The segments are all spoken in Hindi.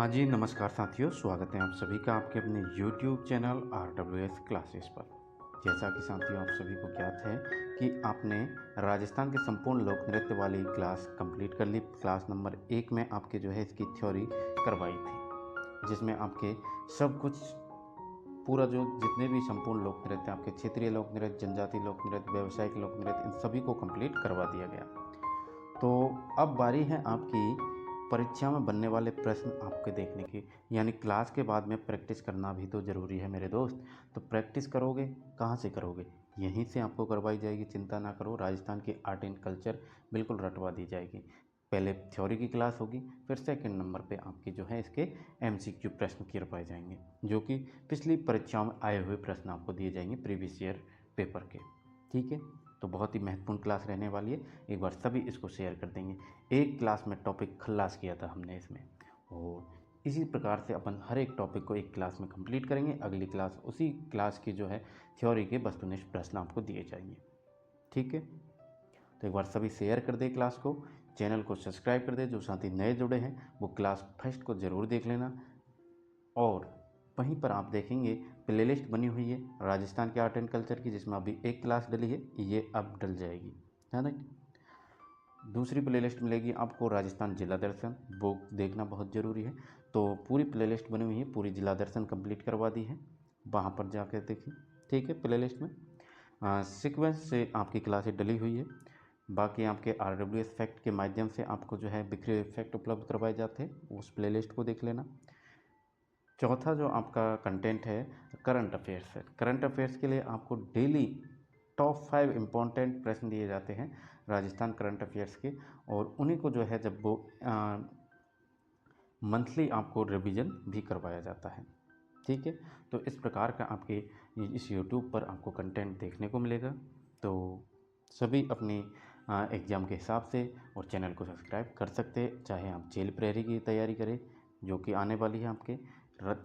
हाँ जी, नमस्कार साथियों, स्वागत है आप सभी का आपके अपने YouTube चैनल RWS क्लासेस पर। जैसा कि साथियों आप सभी को ज्ञात है कि आपने राजस्थान के संपूर्ण लोक नृत्य वाली क्लास कंप्लीट कर ली। क्लास नंबर 1 में आपके जो है इसकी थ्योरी करवाई थी, जिसमें आपके सब कुछ पूरा जो जितने भी संपूर्ण लोक नृत्य आपके क्षेत्रीय लोक नृत्य, जनजातीय लोक नृत्य, व्यावसायिक लोक नृत्य, इन सभी को कंप्लीट करवा दिया गया। तो अब बारी है आपकी परीक्षा में बनने वाले प्रश्न आपके देखने की, यानी क्लास के बाद में प्रैक्टिस करना भी तो ज़रूरी है मेरे दोस्त। तो प्रैक्टिस करोगे, कहाँ से करोगे? यहीं से आपको करवाई जाएगी, चिंता ना करो। राजस्थान की आर्ट एंड कल्चर बिल्कुल रटवा दी जाएगी। पहले थ्योरी की क्लास होगी, फिर सेकंड नंबर पे आपकी जो है इसके MCQ प्रश्न करवाए जाएंगे, जो कि पिछली परीक्षाओं में आए हुए प्रश्न आपको दिए जाएंगे प्रीवियस ईयर पेपर के। ठीक है, तो बहुत ही महत्वपूर्ण क्लास रहने वाली है। एक बार सभी इसको शेयर कर देंगे। एक क्लास में टॉपिक खल्लास किया था हमने इसमें, और इसी प्रकार से अपन हर एक टॉपिक को एक क्लास में कंप्लीट करेंगे। अगली क्लास उसी क्लास की जो है थ्योरी के वस्तुनिष्ठ प्रश्न आपको दिए जाएंगे। ठीक है, तो एक बार सभी शेयर कर दे क्लास को, चैनल को सब्सक्राइब कर दे। जो साथी नए जुड़े हैं वो क्लास फर्स्ट को ज़रूर देख लेना, और वहीं पर आप देखेंगे प्लेलिस्ट बनी हुई है राजस्थान के आर्ट एंड कल्चर की, जिसमें अभी एक क्लास डली है, ये अब डल जाएगी, है ना। दूसरी प्लेलिस्ट मिलेगी आपको राजस्थान जिला दर्शन, वो देखना बहुत ज़रूरी है। तो पूरी प्लेलिस्ट बनी हुई है, पूरी जिला दर्शन कंप्लीट करवा दी है, वहाँ पर जाकर देखिए। ठीक है, प्लेलिस्ट में सीक्वेंस से आपकी क्लासें डली हुई है। बाकी आपके RWS फैक्ट के माध्यम से आपको जो है बिखरे हुए फैक्ट उपलब्ध करवाए जाते हैं, उस प्लेलिस्ट को देख लेना। चौथा जो आपका कंटेंट है करंट अफेयर्स है। करंट अफेयर्स के लिए आपको डेली टॉप 5 इम्पोर्टेंट प्रश्न दिए जाते हैं राजस्थान करंट अफेयर्स के, और उन्हीं को जो है जब वो मंथली आपको रिवीजन भी करवाया जाता है। ठीक है, तो इस प्रकार का आपके इस YouTube पर आपको कंटेंट देखने को मिलेगा। तो सभी अपनी एग्ज़ाम के हिसाब से और चैनल को सब्सक्राइब कर सकते हैं। चाहे आप जेल प्रहरी की तैयारी करें, जो कि आने वाली है आपके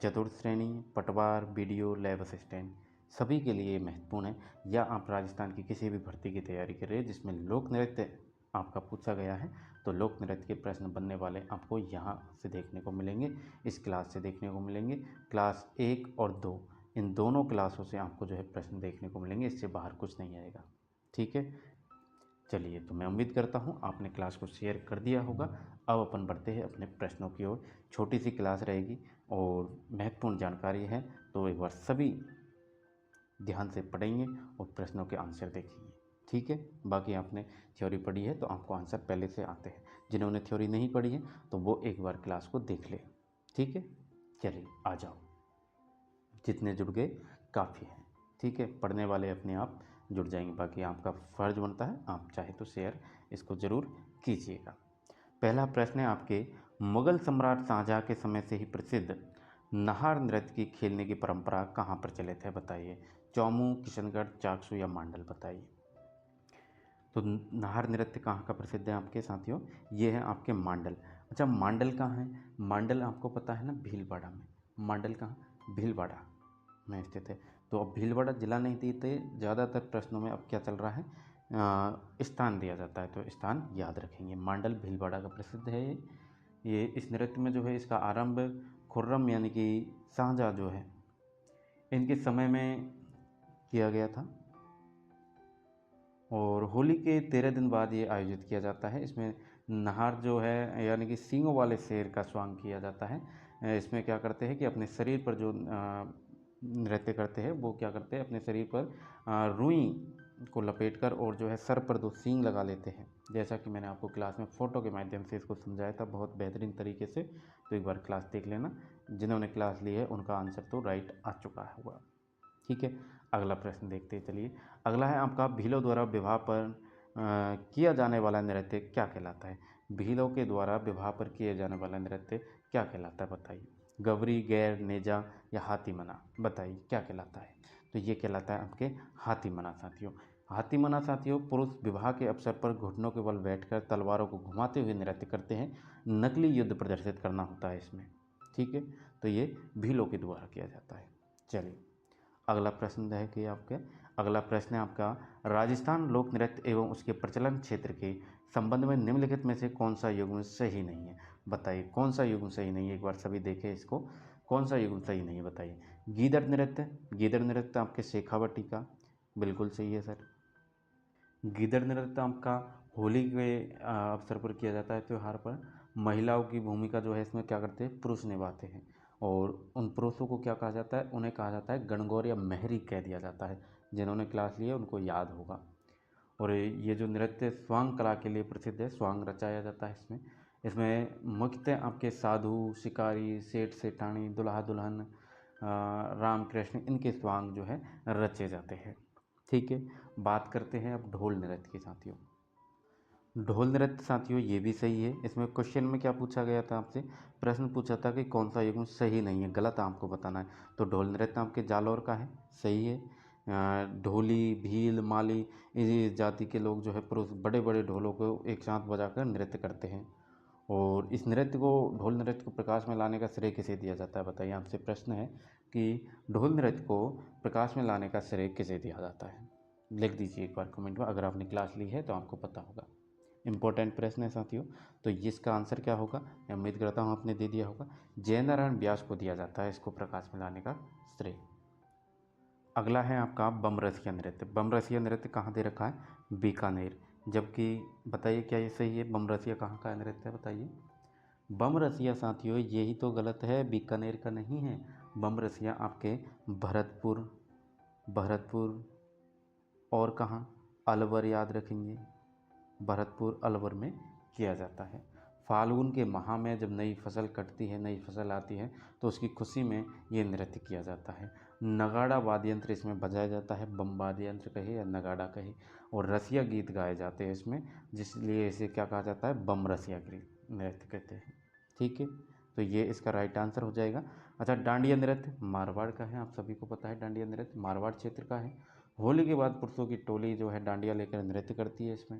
चतुर्थ श्रेणी, पटवार, BDO, लैब असिस्टेंट, सभी के लिए महत्वपूर्ण है। या आप राजस्थान की किसी भी भर्ती की तैयारी कर रहे हैं जिसमें लोक नृत्य आपका पूछा गया है, तो लोक नृत्य के प्रश्न बनने वाले आपको यहाँ से देखने को मिलेंगे, इस क्लास से देखने को मिलेंगे। क्लास 1 और 2, इन दोनों क्लासों से आपको जो है प्रश्न देखने को मिलेंगे, इससे बाहर कुछ नहीं आएगा। ठीक है, चलिए, तो मैं उम्मीद करता हूँ आपने क्लास को शेयर कर दिया होगा। अब अपन बढ़ते हैं अपने प्रश्नों की ओर। छोटी सी क्लास रहेगी और महत्वपूर्ण जानकारी है, तो एक बार सभी ध्यान से पढ़ेंगे और प्रश्नों के आंसर देखेंगे। ठीक है, बाकी आपने थ्योरी पढ़ी है तो आपको आंसर पहले से आते हैं। जिन्होंने थ्योरी नहीं पढ़ी है तो वो एक बार क्लास को देख ले। ठीक है, चलिए आ जाओ, जितने जुड़ गए काफ़ी हैं। ठीक है, पढ़ने वाले अपने आप जुड़ जाएंगे, बाकी आपका फ़र्ज बनता है, आप चाहे तो शेयर इसको ज़रूर कीजिएगा। पहला प्रश्न है आपके, मुगल सम्राट शाहजहाँ के समय से ही प्रसिद्ध नाहर नृत्य की खेलने की परंपरा कहाँ प्रचलित है, बताइए। चौमू, किशनगढ़, चाकसू या मांडल, बताइए। तो नाहर नृत्य कहाँ का प्रसिद्ध है आपके साथियों? ये है आपके मांडल। अच्छा, मांडल कहाँ है? मांडल आपको पता है ना, भीलवाड़ा में। मांडल कहाँ? भीलवाड़ा में स्थित है। तो अब भीलवाड़ा जिला नहीं देते ज़्यादातर प्रश्नों में, अब क्या चल रहा है, स्थान दिया जाता है, तो स्थान याद रखेंगे। मांडल भीलवाड़ा का प्रसिद्ध है ये इस नृत्य में जो है इसका आरंभ खुर्रम यानी कि शाहजहाँ जो है इनके समय में किया गया था, और होली के 13 दिन बाद ये आयोजित किया जाता है। इसमें नाहर जो है यानी कि सींगों वाले शेर का स्वांग किया जाता है। इसमें क्या करते हैं कि अपने शरीर पर जो नृत्य करते हैं वो क्या करते हैं, अपने शरीर पर रुई को लपेटकर और जो है सर पर 2 सींग लगा लेते हैं। जैसा कि मैंने आपको क्लास में फ़ोटो के माध्यम से इसको समझाया था बहुत बेहतरीन तरीके से, तो एक बार क्लास देख लेना। जिन्होंने क्लास ली है उनका आंसर तो राइट आ चुका होगा। ठीक है, अगला प्रश्न देखते हैं। चलिए, अगला है आपका, भीलों द्वारा विवाह पर किया जाने वाला नृत्य क्या कहलाता है? भीलों के द्वारा विवाह पर किया जाने वाला नृत्य क्या कहलाता है, बताइए। गवरी, गैर, नेजा या हाथीमना, बताइए क्या कहलाता है? तो ये कहलाता है आपके हाथीमना साथियों। हाथीमना साथियों पुरुष विवाह के अवसर पर घुटनों के बल बैठकर तलवारों को घुमाते हुए नृत्य करते हैं। नकली युद्ध प्रदर्शित करना होता है इसमें। ठीक है, तो ये भीलों के द्वारा किया जाता है। चलिए, अगला प्रश्न है आपका राजस्थान लोक नृत्य एवं उसके प्रचलन क्षेत्र के संबंध में निम्नलिखित में से कौन सा युग्म सही नहीं है? बताइए कौन सा युग्म सही नहीं है, एक बार सभी देखें इसको, कौन सा युग्म सही नहीं है बताइए। गीदड़ नृत्य, गीदड़ नृत्य आपके शेखावटी का बिल्कुल सही है सर। गीदड़ नृत्य आपका होली के अवसर पर किया जाता है, त्यौहार पर। महिलाओं की भूमिका जो है इसमें क्या करते हैं, पुरुष निभाते हैं, और उन पुरुषों को क्या कहा जाता है, उन्हें कहा जाता है गणगौर या महरी कह दिया जाता है। जिन्होंने क्लास ली है उनको याद होगा। और ये जो नृत्य स्वांग कला के लिए प्रसिद्ध है, स्वांग रचाया जाता है इसमें। इसमें मुख्यतः आपके साधु, शिकारी, सेठ सेठानी, दुल्हा दुल्हन, राम कृष्ण, इनके स्वांग जो है रचे जाते हैं। ठीक है, बात करते हैं अब ढोल नृत्य की साथियों। ढोल नृत्य साथियों ये भी सही है। इसमें क्वेश्चन में क्या पूछा गया था आपसे, प्रश्न पूछा था कि कौन सा युग्म सही नहीं है, गलत आपको बताना है। तो ढोल नृत्य आपके जालौर का है, सही है। ढोली, भील, माली, इस जाति के लोग जो है पुरुष बड़े बड़े ढोलों को एक साथ बजाकर नृत्य करते हैं। और इस नृत्य को, ढोल नृत्य को प्रकाश में लाने का श्रेय किसे दिया जाता है बताइए। आपसे प्रश्न है कि ढोल नृत्य को प्रकाश में लाने का श्रेय किसे दिया जाता है। लिख दीजिए एक बार कमेंट में, अगर आपने क्लास ली है तो आपको पता होगा। इंपॉर्टेंट प्रश्न है साथियों। तो इसका आंसर क्या होगा, मैं उम्मीद करता हूँ आपने दे दिया होगा। जयनारायण व्यास को दिया जाता है इसको प्रकाश में लाने का श्रेय। अगला है आपका बमरसिया नृत्य। बमरसिया नृत्य कहाँ दे रखा है, बीकानेर। जबकि बताइए क्या ये सही है, बमरसिया कहाँ का नृत्य है बताइए। बमरसिया साथियों यही तो गलत है, बीकानेर का नहीं है। बमरसिया आपके भरतपुर, भरतपुर और कहाँ, अलवर याद रखेंगे, भरतपुर अलवर में किया जाता है। फाल्गुन के माह में जब नई फसल कटती है, नई फसल आती है, तो उसकी खुशी में ये नृत्य किया जाता है। नगाड़ा वाद्य यंत्र इसमें बजाया जाता है, बम वाद्य यंत्र कहे या नगाड़ा कहे, और रसिया गीत गाए जाते हैं इसमें, जिसलिए इसे क्या कहा जाता है, बम रसिया नृत्य कहते हैं। ठीक है, तो ये इसका राइट आंसर हो जाएगा। अच्छा, डांडिया नृत्य मारवाड़ का है, आप सभी को पता है डांडिया नृत्य मारवाड़ क्षेत्र का है। होली के बाद पुरुषों की टोली जो है डांडिया लेकर नृत्य करती है इसमें।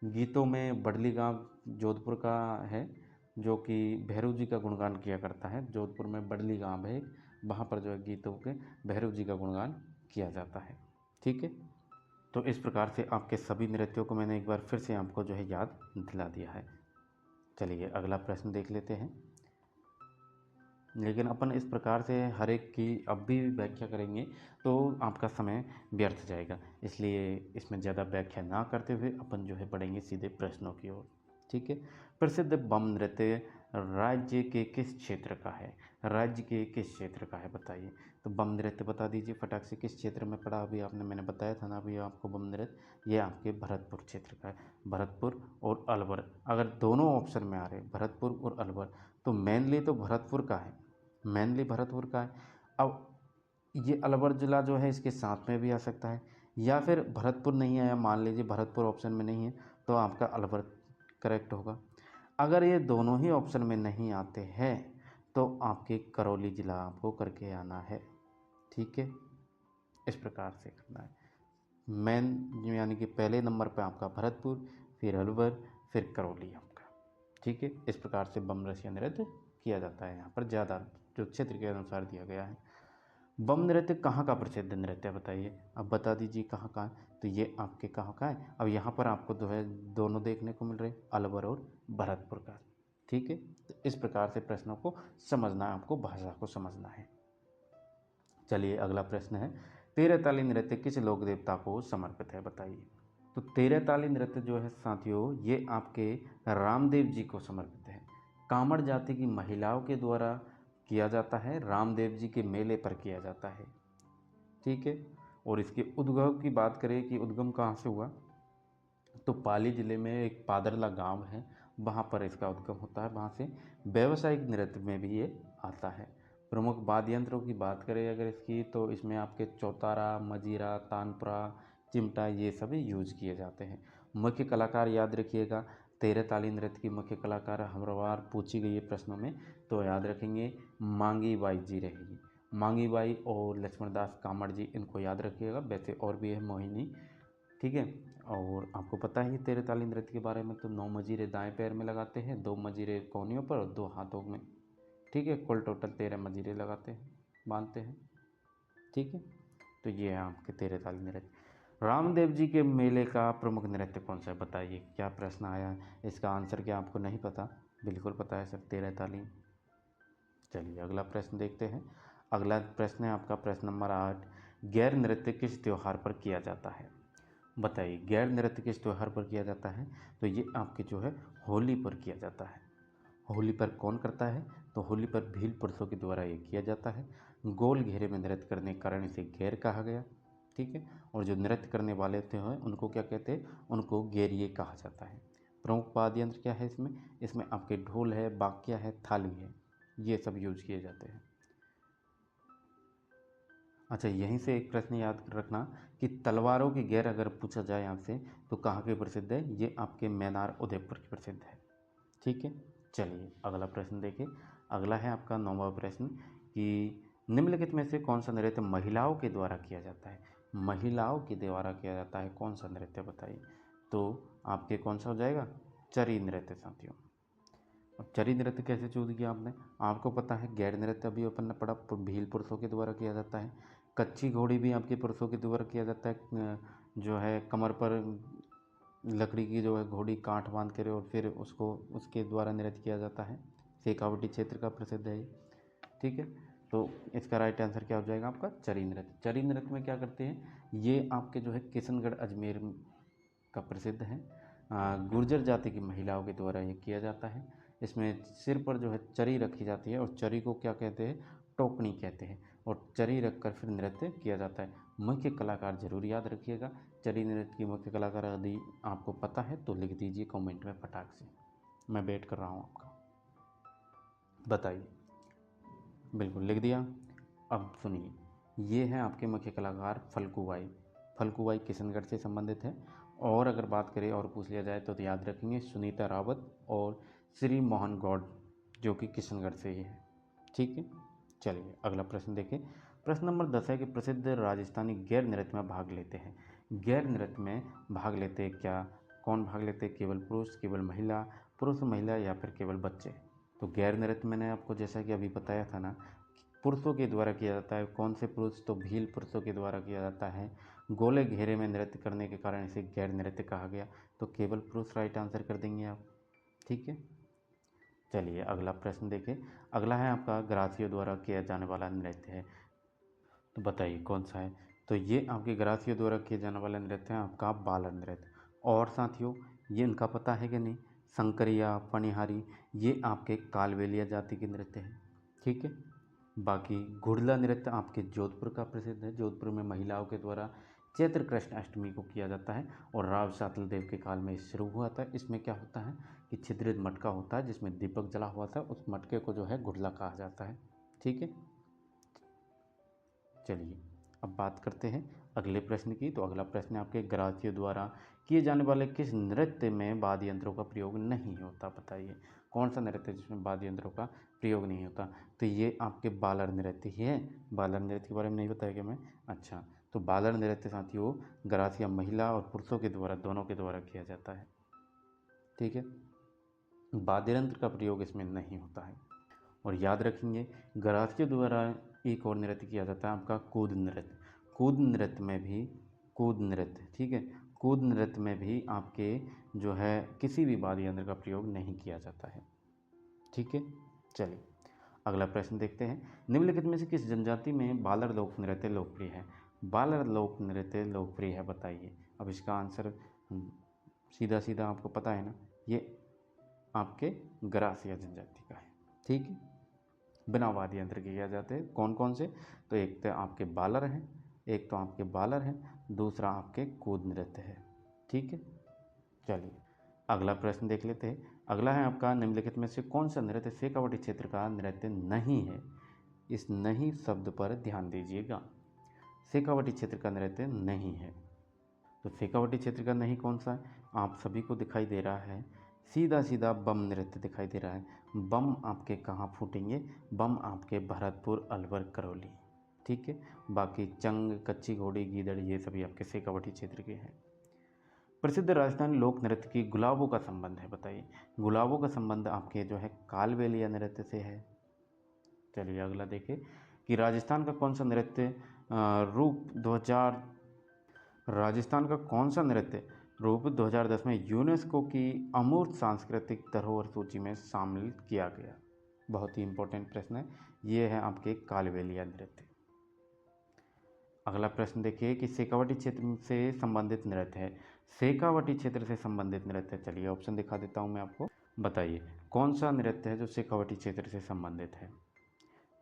गीतों में बडली गांव जोधपुर का है, जो कि भैरव जी का गुणगान किया करता है। जोधपुर में बडली गांव है, वहाँ पर जो है गीतों के भैरव जी का गुणगान किया जाता है। ठीक है, तो इस प्रकार से आपके सभी नृत्यों को मैंने एक बार फिर से आपको जो है याद दिला दिया है। चलिए अगला प्रश्न देख लेते हैं। लेकिन अपन इस प्रकार से हर एक की अब भी व्याख्या करेंगे तो आपका समय व्यर्थ जाएगा, इसलिए इसमें ज़्यादा व्याख्या ना करते हुए अपन जो है बढ़ेंगे सीधे प्रश्नों की ओर। ठीक है, प्रसिद्ध बम नृत्य राज्य के किस क्षेत्र का है, राज्य के किस क्षेत्र का है बताइए। तो बम नृत्य बता दीजिए फटाक से, किस क्षेत्र में पड़ा, अभी आपने, मैंने बताया था ना अभी आपको बम नृत्य, ये आपके भरतपुर क्षेत्र का है। भरतपुर और अलवर, अगर दोनों ऑप्शन में आ रहे भरतपुर और अलवर, तो मेनली तो भरतपुर का है, मेनली भरतपुर का है। अब ये अलवर ज़िला जो है इसके साथ में भी आ सकता है, या फिर भरतपुर नहीं आया, मान लीजिए भरतपुर ऑप्शन में नहीं है, तो आपका अलवर करेक्ट होगा। अगर ये दोनों ही ऑप्शन में नहीं आते हैं तो आपके करौली ज़िला आपको करके आना है। ठीक है, इस प्रकार से करना है। मेन यानी कि पहले नंबर पे आपका भरतपुर, फिर अलवर, फिर करौली आपका। ठीक है, इस प्रकार से बम रसिया नृत्य किया जाता है यहाँ पर, ज़्यादा जो क्षेत्र के अनुसार दिया गया है। बम नृत्य कहाँ का प्रसिद्ध नृत्य है बताइए, अब बता दीजिए कहाँ का है। तो ये आपके कहाँ का है, अब यहाँ पर आपको जो है दोनों देखने को मिल रहे, अलवर और भरतपुर का। ठीक है, तो इस प्रकार से प्रश्नों को समझना है, आपको भाषा को समझना है। चलिए अगला प्रश्न है, तेरह ताली नृत्य किस लोक देवता को समर्पित है बताइए। तो तेरह ताली नृत्य जो है साथियों ये आपके रामदेव जी को समर्पित है। कामड़ जाति की महिलाओं के द्वारा किया जाता है, रामदेव जी के मेले पर किया जाता है। ठीक है, और इसके उद्गम की बात करें कि उद्गम कहाँ से हुआ, तो पाली ज़िले में एक पादरला गांव है, वहाँ पर इसका उद्गम होता है। वहाँ से व्यावसायिक नृत्य में भी ये आता है। प्रमुख वाद्य यंत्रों की बात करें अगर इसकी, तो इसमें आपके चौतारा, मजीरा, तानपुरा, चिमटा, ये सभी यूज किए जाते हैं। मुख्य कलाकार याद रखिएगा, तेरह ताली नृत्य की मुख्य कलाकार हर बार पूछी गई है प्रश्नों में, तो याद रखेंगे मांगी बाई जी रहेगी। मांगी बाई और लक्ष्मणदास कामड़ जी, इनको याद रखिएगा। वैसे और भी है मोहिनी। ठीक है, और आपको पता है तेरह ताली नृत्य के बारे में, तो 9 मजीरे दाएं पैर में लगाते हैं, 2 मजीरे कोहनियों पर और 2 हाथों में। ठीक है, कुल टोटल 13 मजीरे लगाते हैं, बांधते हैं। ठीक है, तो ये है आपके तेरह ताली नृत्य। रामदेव जी के मेले का प्रमुख नृत्य कौन सा है? बताइए क्या प्रश्न आया है। इसका आंसर क्या आपको नहीं पता? बिल्कुल पता है सर, 13 तालीम। चलिए अगला प्रश्न देखते हैं। अगला प्रश्न है आपका प्रश्न नंबर 8। गैर नृत्य किस त्योहार पर किया जाता है? बताइए गैर नृत्य किस त्योहार पर किया जाता है? तो ये आपके जो है होली पर किया जाता है। होली पर कौन करता है? तो होली पर भील पुरुषों के द्वारा ये किया जाता है। गोल घेरे में नृत्य करने के कारण इसे गैर कहा गया। ठीक है। और जो नृत्य करने वाले थे हैं उनको क्या कहते हैं? उनको गैरिये कहा जाता है। प्रमुख वाद्य यंत्र क्या है इसमें? इसमें आपके ढोल है, बाकिया है, थाली है, ये सब यूज किए जाते हैं। अच्छा, यहीं से एक प्रश्न याद रखना कि तलवारों की गैर अगर पूछा जाए आपसे तो कहाँ की प्रसिद्ध है? ये आपके मैनार उदयपुर की प्रसिद्ध है। ठीक है। चलिए अगला प्रश्न देखिए। अगला है आपका 9वां प्रश्न कि निम्नलिखित में से कौन सा नृत्य महिलाओं के द्वारा किया जाता है? महिलाओं के द्वारा किया जाता है कौन सा नृत्य? बताइए। तो आपके कौन सा हो जाएगा? चरी नृत्य साथियों। अब चरी नृत्य कैसे चूज किया आपने? आपको पता है गैर नृत्य अभी अपन ने पढ़ा भील पुरुषों के द्वारा किया जाता है। कच्ची घोड़ी भी आपके पुरुषों के द्वारा किया जाता है। जो है कमर पर लकड़ी की जो है घोड़ी काठ बांध कर और फिर उसको उसके द्वारा नृत्य किया जाता है। शेखावटी क्षेत्र का प्रसिद्ध है ये। ठीक है। तो इसका राइट आंसर क्या हो जाएगा आपका? चरी नृत्य। चरी नृत्य में क्या करते हैं? ये आपके जो है किशनगढ़ अजमेर का प्रसिद्ध है। गुर्जर जाति की महिलाओं के द्वारा ये किया जाता है। इसमें सिर पर जो है चरी रखी जाती है और चरी को क्या कहते हैं? टोकनी कहते हैं। और चरी रखकर फिर नृत्य किया जाता है। मुख्य कलाकार जरूर याद रखिएगा। चरी नृत्य की मुख्य कलाकार यदि आपको पता है तो लिख दीजिए कमेंट में फटाक से। मैं वेट कर रहा हूँ आपका। बताइए। बिल्कुल लिख दिया। अब सुनिए, ये हैं आपके मुख्य कलाकार फल्गुबाई। फल्गुबाई किशनगढ़ से संबंधित है। और अगर बात करें और पूछ लिया जाए तो याद रखेंगे सुनीता रावत और श्री मोहन गौड़, जो कि किशनगढ़ से ही है। ठीक है। चलिए अगला प्रश्न देखें। प्रश्न नंबर 10 है कि प्रसिद्ध राजस्थानी गैर नृत्य में भाग लेते हैं। गैर नृत्य में भाग लेते हैं क्या? कौन भाग लेते हैं? केवल पुरुष, केवल महिला, पुरुष महिला या फिर केवल बच्चे? तो गैर नृत्य मैंने आपको जैसा कि अभी बताया था ना, पुरुषों के द्वारा किया जाता है। कौन से पुरुष? तो भील पुरुषों के द्वारा किया जाता है। गोले घेरे में नृत्य करने के कारण इसे गैर नृत्य कहा गया। तो केवल पुरुष राइट आंसर कर देंगे आप। ठीक है। चलिए अगला प्रश्न देखें। अगला है आपका ग्रासियों द्वारा किया जाने वाला नृत्य है। तो बताइए कौन सा है? तो ये आपके ग्रासियों द्वारा किए जाने वाला नृत्य है आपका बालर नृत्य। और साथियों, ये इनका पता है कि नहीं? संकरिया, पनिहारी, ये आपके कालबेलिया जाति के नृत्य हैं। ठीक है। बाकी घुड़ला नृत्य आपके जोधपुर का प्रसिद्ध है। जोधपुर में महिलाओं के द्वारा चैत्र कृष्ण अष्टमी को किया जाता है और राव सातल देव के काल में शुरू हुआ था। इसमें क्या होता है कि छिद्रित मटका होता है जिसमें दीपक जला हुआ था, उस मटके को जो है घुड़ला कहा जाता है। ठीक है। चलिए अब बात करते हैं अगले प्रश्न की। तो अगला प्रश्न है आपके ग्रासियों द्वारा किए जाने वाले किस नृत्य में वाद्य यंत्रों का प्रयोग नहीं होता? बताइए कौन सा नृत्य जिसमें वाद्य यंत्रों का प्रयोग नहीं होता? तो ये आपके बालर नृत्य ही है। बालर नृत्य के बारे में नहीं बताया क्या मैं? अच्छा, तो बालर नृत्य साथियों ग्रासिया महिला और पुरुषों के द्वारा, दोनों के द्वारा किया जाता है। ठीक है। वाद्य यंत्र का प्रयोग इसमें नहीं होता है। और याद रखेंगे ग्रासियों द्वारा एक और नृत्य किया जाता है आपका कूद नृत्य। कूद नृत्य में भी कूद नृत्य, ठीक है, कूद नृत्य में भी आपके जो है किसी भी वाद्य यंत्र का प्रयोग नहीं किया जाता है। ठीक है। चलिए अगला प्रश्न देखते हैं। निम्नलिखित में से किस जनजाति में बालर लोक नृत्य लोकप्रिय है? बालर लोक नृत्य लोकप्रिय है, बताइए। अब इसका आंसर सीधा सीधा आपको पता है ना, ये आपके ग्रासिया जनजाति का है। ठीक है। बिना वाद्य यंत्र के किया जाते हैं। कौन कौन से? तो एक तो आपके बालर हैं, एक तो आपके बालर हैं, दूसरा आपके कूद नृत्य है। ठीक है। चलिए अगला प्रश्न देख लेते हैं। अगला है आपका निम्नलिखित में से कौन सा नृत्य शेखावटी क्षेत्र का नृत्य नहीं है? इस नहीं शब्द पर ध्यान दीजिएगा। शेखावटी क्षेत्र का नृत्य नहीं है। तो शेखावटी क्षेत्र का नहीं कौन सा है? आप सभी को दिखाई दे रहा है, सीधा सीधा बम नृत्य दिखाई दे रहा है। बम आपके कहाँ फूटेंगे? बम आपके भरतपुर, अलवर, करौली। ठीक है। बाकी चंग, कच्ची घोड़ी, गीदड़, ये सभी आपके शेखावटी क्षेत्र के हैं। प्रसिद्ध राजस्थानी लोक नृत्य की गुलाबों का संबंध है, बताइए। गुलाबों का संबंध आपके जो है कालबेलिया नृत्य से है। चलिए अगला देखें कि राजस्थान का कौन सा नृत्य रूप राजस्थान का कौन सा नृत्य रूप 2010 में यूनेस्को की अमूर्त सांस्कृतिक धरोहर सूची में शामिल किया गया? बहुत ही इंपॉर्टेंट प्रश्न है। ये है आपके कालबेलिया नृत्य। अगला प्रश्न देखिए कि शेखावटी क्षेत्र से संबंधित नृत्य है। शेखावटी क्षेत्र से संबंधित नृत्य, चलिए ऑप्शन दिखा देता हूँ मैं आपको। बताइए कौन सा नृत्य है जो शेखावटी क्षेत्र से संबंधित है?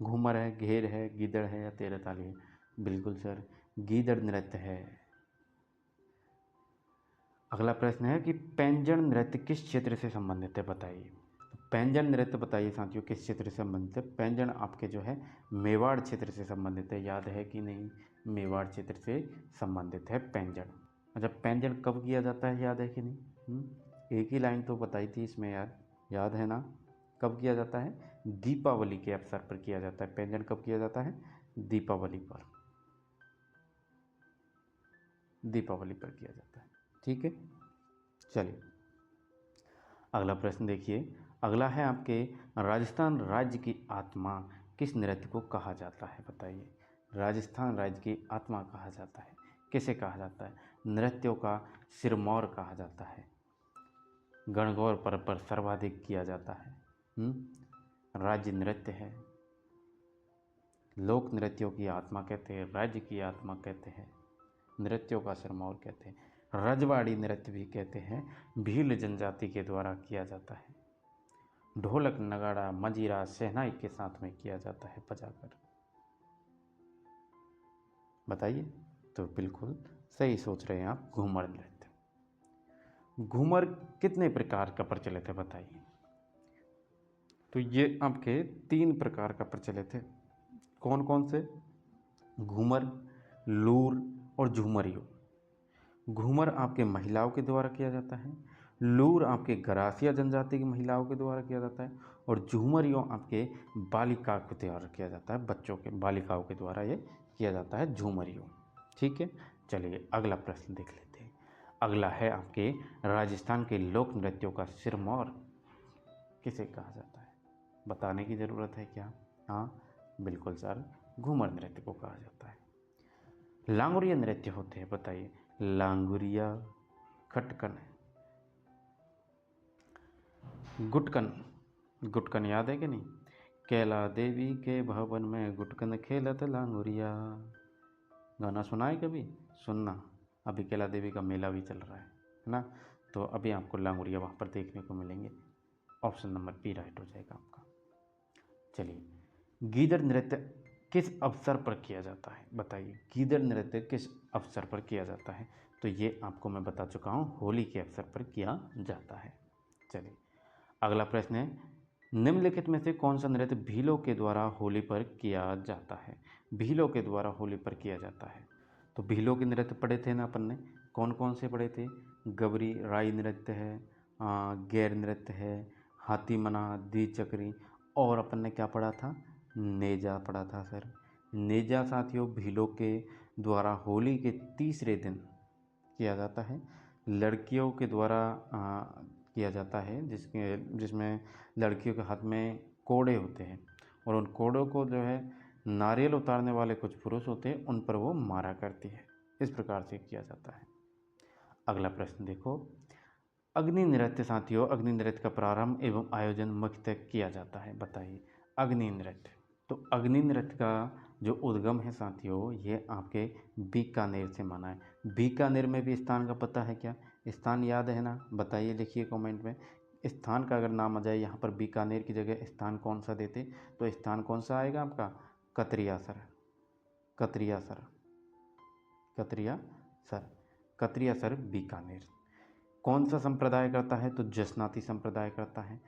घूमर है, घेर है, गीदड़ है या तेरह ताली है? बिल्कुल सर, गीदड़ नृत्य है। अगला प्रश्न है कि पैंजण नृत्य किस क्षेत्र से संबंधित है? बताइए। पैंजण नृत्य बताइए साथियों किस क्षेत्र से संबंधित है? पैंजण आपके जो है मेवाड़ क्षेत्र से संबंधित है, याद है कि नहीं? मेवाड़ क्षेत्र से संबंधित है पैंजण। अच्छा, पैंजण कब किया जाता है, याद है कि नहीं? एक ही लाइन तो बताई थी इसमें यार, याद है ना? कब किया जाता है? दीपावली के अवसर पर किया जाता है। पैंजण कब किया जाता है? दीपावली पर, दीपावली पर किया जाता है। ठीक है, चलिए अगला प्रश्न देखिए। अगला है आपके राजस्थान राज्य की आत्मा किस नृत्य को कहा जाता है? बताइए। राजस्थान राज्य की आत्मा कहा जाता है, किसे कहा जाता है? नृत्यों का सिरमौर कहा जाता है, गणगौर पर्व पर सर्वाधिक किया जाता है। राज्य नृत्य है, लोक नृत्यों की आत्मा कहते हैं, राज्य की आत्मा कहते हैं, नृत्यों का सिरमौर कहते हैं, रजवाड़ी नृत्य भी कहते हैं, भील जनजाति के द्वारा किया जाता है, ढोलक नगाड़ा मंजीरा शहनाई के साथ में किया जाता है बजाकर। बताइए। तो बिल्कुल सही सोच रहे हैं आप, घूमर नृत्य। घूमर कितने प्रकार का प्रचलित है? बताइए। तो ये आपके 3 प्रकार का प्रचलित है। कौन कौन से? घूमर, लूर और झूमरियो। घूमर आपके महिलाओं के द्वारा किया जाता है, लूर आपके गरासिया जनजाति की महिलाओं के द्वारा किया जाता है, और झूमरियो आपके बालिका के द्वारा किया जाता है, बच्चों के, बालिकाओं के द्वारा ये किया जाता है झूमरियो। ठीक है, चलिए अगला प्रश्न देख लेते हैं। अगला है आपके राजस्थान के लोक नृत्यों का सिरमौर किसे कहा जाता है? बताने की ज़रूरत है क्या? हाँ बिल्कुल सर, घूमर नृत्य को कहा जाता है। लांगुरिया नृत्य होते हैं, बताइए। लांगुरिया, खटकन, गुटकन। गुटकन याद है कि नहीं? कैला देवी के भवन में गुटकन खेलत लांगुरिया। गाना सुना है कभी? सुनना, अभी कैला देवी का मेला भी चल रहा है ना? तो अभी आपको लांगुरिया वहाँ पर देखने को मिलेंगे। ऑप्शन नंबर बी राइट हो जाएगा आपका। चलिए, गीदड़ नृत्य किस अवसर पर किया जाता है? बताइए। गीदड़ नृत्य किस अवसर पर किया जाता है? तो ये आपको मैं बता चुका हूँ, होली के अवसर पर किया जाता है। चलिए अगला प्रश्न है, निम्नलिखित में से कौन सा नृत्य भीलों के द्वारा होली पर किया जाता है? भीलों के द्वारा होली पर किया जाता है। तो भीलों के नृत्य पढ़े थे ना अपन ने, कौन कौन से पढ़े थे? गबरी राई नृत्य है, गैर नृत्य है, हाथी मना, द्विचक्री, और अपन ने क्या पढ़ा था? नेजा पढ़ा था सर। नेजा साथियों भीलों के द्वारा होली के तीसरे दिन किया जाता है, लड़कियों के द्वारा किया जाता है, जिसमें लड़कियों के हाथ में कोड़े होते हैं, और उन कोड़ों को जो है नारियल उतारने वाले कुछ पुरुष होते हैं, उन पर वो मारा करती है। इस प्रकार से किया जाता है। अगला प्रश्न देखो, अग्नि नृत्य साथियों, अग्नि नृत्य का प्रारंभ एवं आयोजन मुख्यतः किया जाता है। बताइए। अग्नि नृत्य, तो अग्नि नृत्य का जो उद्गम है साथियों, ये आपके बीकानेर से माना है। बीकानेर में भी स्थान का पता है क्या? स्थान याद है ना? बताइए, लिखिए कमेंट में। स्थान का अगर नाम आ जाए यहाँ पर बीकानेर की जगह स्थान कौन सा देते, तो स्थान कौन सा आएगा आपका? कतरियासर। कतरियासर, कतरियासर, कतरियासर बीकानेर। कौन सा संप्रदाय करता है? तो जसनाती संप्रदाय करता है।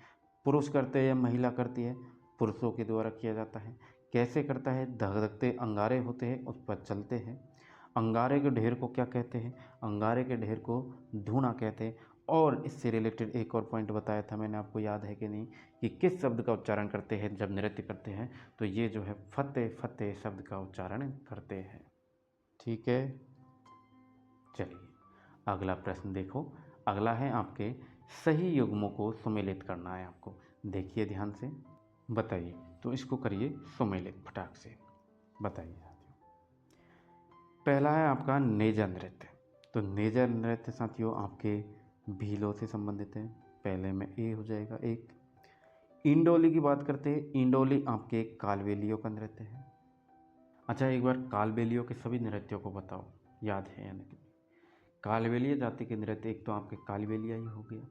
पुरुष करते हैं या महिला करती है? पुरुषों के द्वारा किया जाता है। कैसे करता है? धधकते अंगारे होते हैं, उस पर चलते हैं। अंगारे के ढेर को क्या कहते हैं? अंगारे के ढेर को धूना कहते हैं। और इससे रिलेटेड एक और पॉइंट बताया था मैंने, आपको याद है कि नहीं, कि किस शब्द का उच्चारण करते हैं जब नृत्य करते हैं? तो ये जो है फतेह फतेह शब्द का उच्चारण करते हैं। ठीक है, चलिए अगला प्रश्न देखो। अगला है आपके सही युग्मों को सुमेलित करना है आपको। देखिए ध्यान से, बताइए। तो इसको करिए सुमेलित फटाक से। बताइए साथियों। पहला है आपका नेजा नृत्य। तो नेजा नृत्य साथियों आपके भीलों से संबंधित है, पहले में ए हो जाएगा एक। इंडोली की बात करते हैं, इंडोली आपके कालबेलियों का नृत्य है। अच्छा, एक बार कालबेलियों के सभी नृत्यों को बताओ, याद है या नहीं। कालबेलिया जाति के नृत्य एक तो आपके कालबेलिया ही हो गया,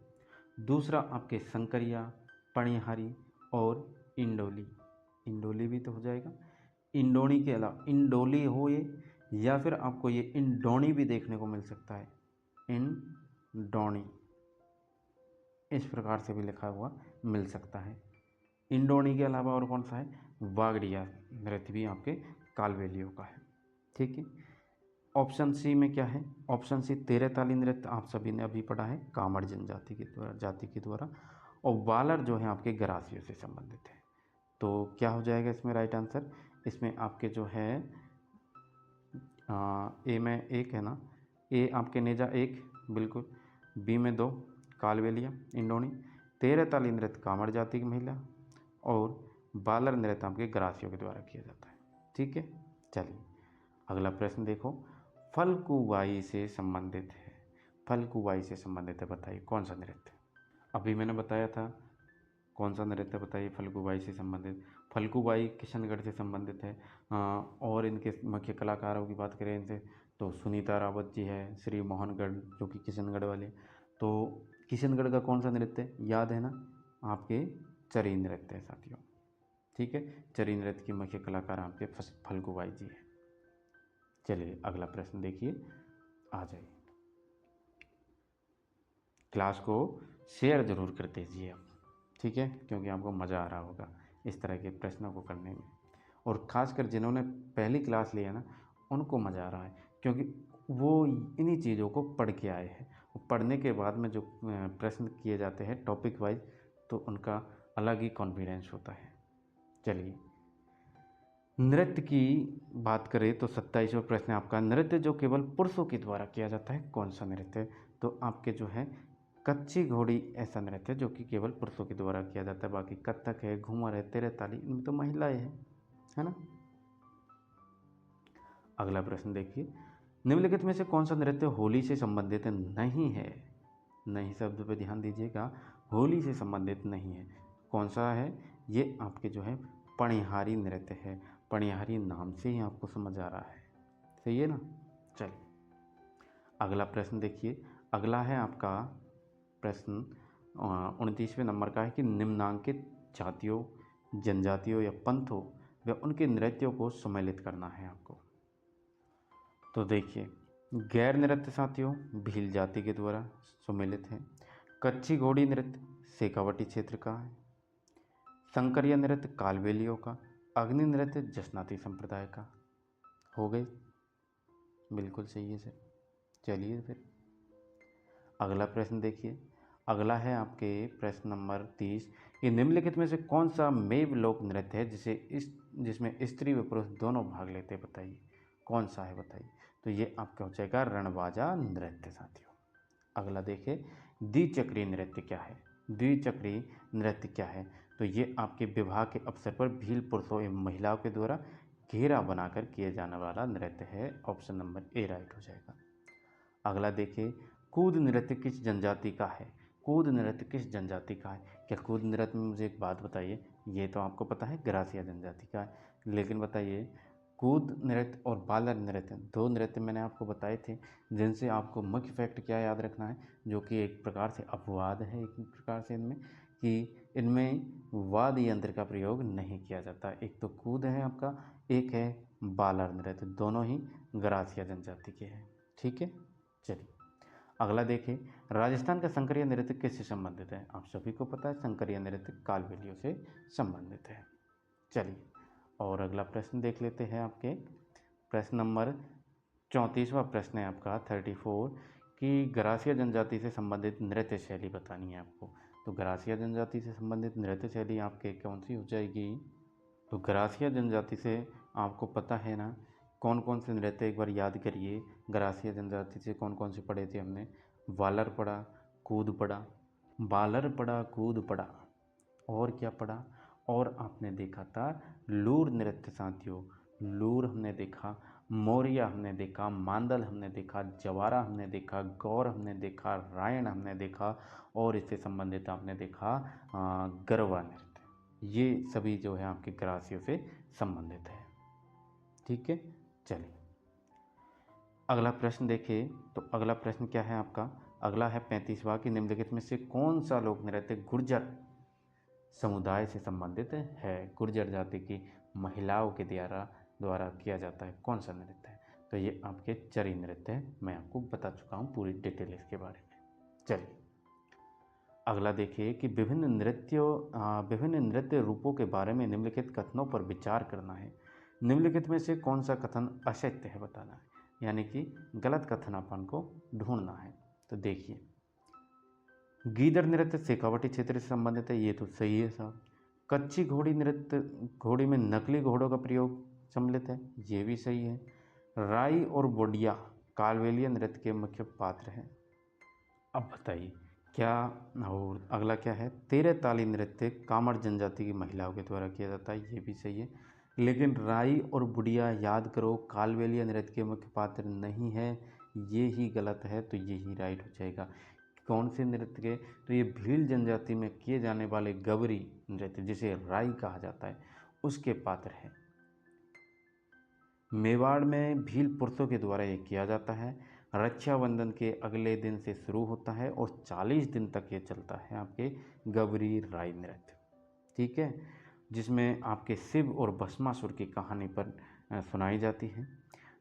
दूसरा आपके संकरिया, पणिहारी और इंडोली। इंडोली भी तो हो जाएगा। इंडोनी के अलावा इंडोली हो ये, या फिर आपको ये इंडोनी भी देखने को मिल सकता है, इंडोनी इस प्रकार से भी लिखा हुआ मिल सकता है। इंडोनी के अलावा और कौन सा है, वागड़िया नृत्य भी आपके कालबेलियों का है। ठीक है। ऑप्शन सी में क्या है, ऑप्शन सी तेरहताली नृत्य आप सभी ने अभी पढ़ा है, कामड़ जनजाति के द्वारा, और वालर जो है आपके गरासियों से संबंधित है। तो क्या हो जाएगा इसमें राइट आंसर, इसमें आपके जो है ए में एक है ना, ए आपके नेजा एक बिल्कुल, बी में दो कालबेलिया इंडोनी, तेरहताली नृत्य कामड़ जाति की महिला, और बालर नृत्य आपके गरासियों के द्वारा किया जाता है। ठीक है। चलिए अगला प्रश्न देखो, फल्गुबाई से संबंधित है, फल्गुबाई से संबंधित है, बताइए कौन सा नृत्य। अभी मैंने बताया था कौन सा नृत्य, बताइए फल्गुबाई से संबंधित। फल्गुबाई किशनगढ़ से संबंधित है। और इनके मुख्य कलाकारों की बात करें इनसे, तो सुनीता रावत जी है, श्री मोहनगढ़ जो कि किशनगढ़ वाले। तो किशनगढ़ का कौन सा नृत्य याद है ना, आपके चरी नृत्य है साथियों। ठीक है, चरी नृत्य की मुख्य कलाकार आपके फल्गुबाई जी है। चलिए अगला प्रश्न देखिए, आ जाइए। क्लास को शेयर ज़रूर कर दीजिए आप, ठीक है, क्योंकि आपको मज़ा आ रहा होगा इस तरह के प्रश्नों को करने में, और ख़ासकर जिन्होंने पहली क्लास लिया ना उनको मज़ा आ रहा है, क्योंकि वो इन्हीं चीज़ों को पढ़ के आए हैं। पढ़ने के बाद में जो प्रश्न किए जाते हैं टॉपिक वाइज, तो उनका अलग ही कॉन्फिडेंस होता है। चलिए नृत्य की बात करें तो 27वां प्रश्न आपका, नृत्य जो केवल पुरुषों के द्वारा किया जाता है कौन सा नृत्य है। तो आपके जो है कच्ची घोड़ी ऐसा नृत्य जो कि केवल पुरुषों के द्वारा किया जाता है, बाकी कथक है, घूमर है, तेरहताली, इनमें तो महिलाएं हैं, है ना। अगला प्रश्न देखिए, निम्नलिखित में से कौन सा नृत्य होली से संबंधित नहीं है। नहीं शब्द पे ध्यान दीजिएगा, होली से संबंधित नहीं है। कौन सा है, ये आपके जो है पणिहारी नृत्य है। पणिहारी नाम से ही आपको समझ आ रहा है, सही है ना। चलिए अगला प्रश्न देखिए, अगला है आपका प्रश्न 29वें नंबर का है कि निम्नांकित जातियों, जनजातियों या पंथों व उनके नृत्यों को सम्मिलित करना है आपको। तो देखिए, गैर नृत्य साथियों भील जाति के द्वारा सम्मिलित है, कच्ची घोड़ी नृत्य शेखावटी क्षेत्र का है, संकरिया नृत्य कालबेलियों का, अग्नि नृत्य जसनाती संप्रदाय का। हो गई, बिल्कुल सही है सर। चलिए फिर अगला प्रश्न देखिए, अगला है आपके प्रश्न नंबर 30, कि निम्नलिखित में से कौन सा मेव लोक नृत्य है जिसमें स्त्री व पुरुष दोनों भाग लेते हैं, बताइए कौन सा है, बताइए। तो ये आपका हो जाएगा रणबाजा नृत्य साथियों। अगला देखिए, द्विचक्रीय नृत्य क्या है। द्विचक्रीय नृत्य क्या है, तो ये आपके विवाह के अवसर पर भील पुरुषों एवं महिलाओं के द्वारा घेरा बनाकर किए जाने वाला नृत्य है। ऑप्शन नंबर ए राइट हो जाएगा। अगला देखिए, कूद नृत्य किस जनजाति का है। कूद नृत्य किस जनजाति का है। क्या कूद नृत्य में मुझे एक बात बताइए, ये तो आपको पता है गरासिया जनजाति का है, लेकिन बताइए कूद नृत्य और बालर नृत्य, दो नृत्य मैंने आपको बताए थे, जिनसे आपको मुख्य फैक्ट क्या याद रखना है, जो कि एक प्रकार से अपवाद है एक प्रकार से इनमें, कि इनमें वाद्य यंत्र का प्रयोग नहीं किया जाता। एक तो कूद है आपका, एक है बालर नृत्य, दोनों ही गरासिया जनजाति के हैं। ठीक है। चलिए अगला देखिए, राजस्थान का संकरिया नृत्य किससे संबंधित है। आप सभी को पता है संकरिया नृत्य कालबेलियों से संबंधित है। चलिए और अगला प्रश्न देख लेते हैं, आपके प्रश्न नंबर 34वां प्रश्न है आपका 34, कि गरासिया जनजाति से संबंधित नृत्य शैली बतानी है आपको। तो गरासिया जनजाति से संबंधित नृत्य शैली आपके कौन सी हो जाएगी। तो गरासिया जनजाति से आपको पता है ना कौन कौन से नृत्य, एक बार याद करिए। गरासिया जनजाति से कौन कौन से पढ़े थे हमने, वालर पढ़ा, कूद पढ़ा, बालर पढ़ा, कूद पढ़ा, और क्या पढ़ा, और आपने देखा था लूर नृत्य साथियों। लूर हमने देखा, मौर्य हमने देखा, मांडल हमने देखा, जवारा हमने देखा, गौर हमने देखा, रायण हमने देखा और इससे संबंधित आपने देखा गरबा नृत्य। ये सभी जो है आपके ग्रासियों से संबंधित है। ठीक है, चलिए अगला प्रश्न देखिए। तो अगला प्रश्न क्या है आपका? अगला है 35वां कि निम्नलिखित में से कौन सा लोक नृत्य गुर्जर समुदाय से संबंधित है? गुर्जर जाति की महिलाओं के द्वारा किया जाता है, कौन सा नृत्य है? तो ये आपके चरी नृत्य है। मैं आपको बता चुका हूँ पूरी डिटेल इसके बारे में। चलिए अगला देखिए कि विभिन्न नृत्य रूपों के बारे में निम्नलिखित कथनों पर विचार करना है। निम्नलिखित में से कौन सा कथन असत्य है बताना है, यानी कि गलत कथन अपन को ढूंढना है। तो देखिए, गीदड़ नृत्य शेखावटी क्षेत्र से संबंधित है, ये तो सही है साहब। कच्ची घोड़ी नृत्य, घोड़ी में नकली घोड़ों का प्रयोग सम्मिलित है, ये भी सही है। राई और बोडिया कालबेलिया नृत्य के मुख्य पात्र हैं। अब बताइए क्या, और अगला क्या है? तेरह ताली नृत्य कामड़ जनजाति की महिलाओं के द्वारा किया जाता है, ये भी सही है। लेकिन राई और बुढ़िया याद करो कालबेलिया नृत्य के मुख्य पात्र नहीं है, ये ही गलत है। तो ये ही राइट हो जाएगा। कौन से नृत्य के? तो ये भील जनजाति में किए जाने वाले गबरी नृत्य जिसे राई कहा जाता है उसके पात्र है। मेवाड़ में भील पुरुषों के द्वारा ये किया जाता है। रक्षाबंधन के अगले दिन से शुरू होता है और 40 दिन तक ये चलता है आपके गबरी राई नृत्य। ठीक है, जिसमें आपके शिव और भस्मासुर की कहानी पर सुनाई जाती है।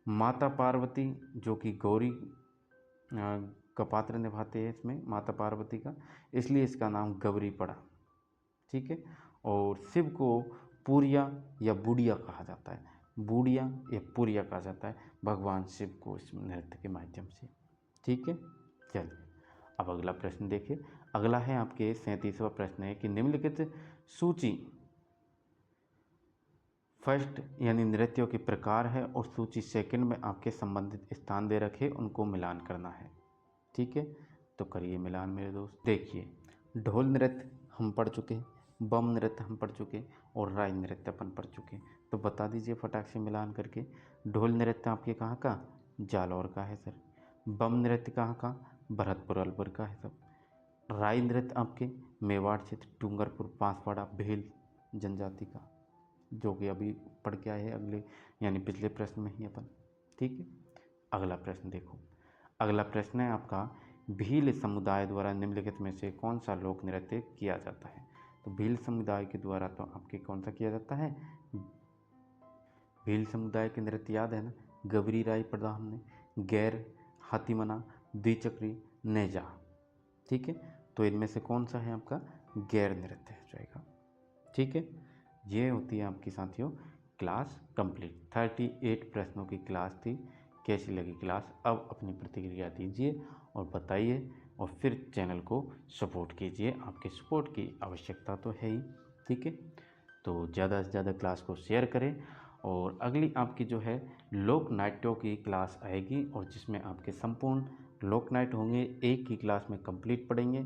माता पार्वती जो कि गौरी का पात्र निभाते हैं इसमें, माता पार्वती का, इसलिए इसका नाम गबरी पड़ा। ठीक है, और शिव को पूरिया या बुढ़िया कहा जाता है, बूढ़िया या पुरिया कहा जाता है भगवान शिव को इस नृत्य के माध्यम से। ठीक है, चलिए अब अगला प्रश्न देखिए। अगला है आपके 37वां प्रश्न है कि निम्नलिखित सूची फर्स्ट यानी नृत्यों के प्रकार है और सूची सेकंड में आपके संबंधित स्थान दे रखे, उनको मिलान करना है। ठीक है, तो करिए मिलान मेरे दोस्त। देखिए ढोल नृत्य हम पढ़ चुके, बम नृत्य हम पढ़ चुके और राई नृत्य अपन पढ़ चुके। तो बता दीजिए फटाक से मिलान करके। ढोल नृत्य आपके कहाँ का? जालौर का है सर। बम नृत्य कहाँ का? भरतपुर अलवर का है सर। राई नृत्य आपके मेवाड़ क्षेत्र डूंगरपुर बांसवाड़ा भील जनजाति का, जो कि अभी पढ़ के आए हैं अगले यानी पिछले प्रश्न में ही अपन। ठीक है, अगला प्रश्न देखो। अगला प्रश्न है आपका, भील समुदाय द्वारा निम्नलिखित में से कौन सा लोक नृत्य किया जाता है? तो भील समुदाय के द्वारा तो आपके कौन सा किया जाता है? भील समुदाय के नृत्य याद है ना, गबरी राई पढ़ा हमने, गैर, हाथीमना, द्विचक्री, नेजा। ठीक है, तो इनमें से कौन सा है आपका? गैर नृत्य हो जाएगा। ठीक है, ये होती है आपकी साथियों क्लास कंप्लीट। 38 प्रश्नों की क्लास थी। कैसी लगी क्लास? अब अपनी प्रतिक्रिया दीजिए और बताइए और फिर चैनल को सपोर्ट कीजिए, आपके सपोर्ट की आवश्यकता तो है ही। ठीक है, तो ज़्यादा से ज़्यादा क्लास को शेयर करें और अगली आपकी जो है लोक नाट्यों की क्लास आएगी और जिसमें आपके संपूर्ण लोक नाट्य होंगे, एक ही क्लास में कंप्लीट पढ़ेंगे।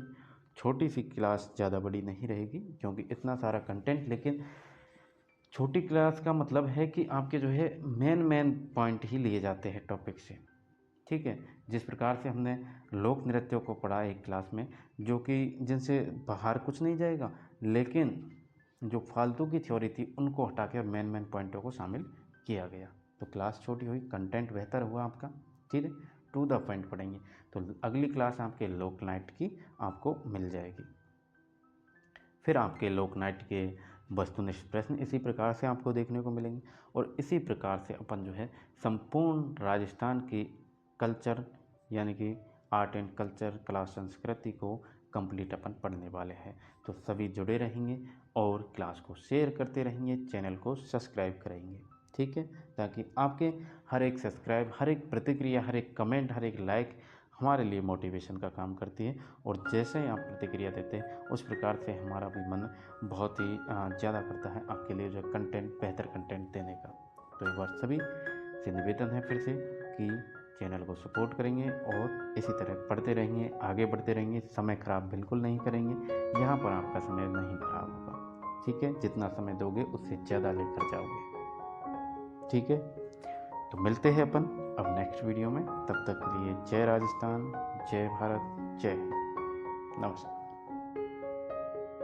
छोटी सी क्लास, ज़्यादा बड़ी नहीं रहेगी क्योंकि इतना सारा कंटेंट, लेकिन छोटी क्लास का मतलब है कि आपके जो है मेन पॉइंट ही लिए जाते हैं टॉपिक से। ठीक है, जिस प्रकार से हमने लोक नृत्यों को पढ़ा एक क्लास में, जो कि जिनसे बाहर कुछ नहीं जाएगा, लेकिन जो फालतू की थ्योरी थी उनको हटा के मेन पॉइंटों को शामिल किया गया। तो क्लास छोटी हुई, कंटेंट बेहतर हुआ आपका। ठीक है, टू द पॉइंट पढ़ेंगे। तो अगली क्लास आपके लोक नाट्य की आपको मिल जाएगी। फिर आपके लोक नाट्य के वस्तुनिष्ठ प्रश्न इसी प्रकार से आपको देखने को मिलेंगे और इसी प्रकार से अपन जो है संपूर्ण राजस्थान की कल्चर यानी कि आर्ट एंड कल्चर, कला संस्कृति को कंप्लीट अपन पढ़ने वाले हैं। तो सभी जुड़े रहेंगे और क्लास को शेयर करते रहेंगे, चैनल को सब्सक्राइब करेंगे। ठीक है, ताकि आपके हर एक सब्सक्राइब, हर एक प्रतिक्रिया, हर एक कमेंट, हर एक लाइक हमारे लिए मोटिवेशन का काम करती है और जैसे ही आप प्रतिक्रिया देते हैं उस प्रकार से हमारा भी मन बहुत ही ज़्यादा करता है आपके लिए जो कंटेंट, बेहतर कंटेंट देने का। तो एक बार सभी से निवेदन है फिर से कि चैनल को सपोर्ट करेंगे और इसी तरह पढ़ते रहेंगे, आगे बढ़ते रहेंगे, समय खराब बिल्कुल नहीं करेंगे। यहाँ पर आपका समय नहीं खराब होगा। ठीक है, जितना समय दोगे उससे ज़्यादा लेकर जाओगे। ठीक है, तो मिलते हैं अपन अब नेक्स्ट वीडियो में। तब तक के लिए जय राजस्थान, जय भारत, जय हिंद। नमस्कार।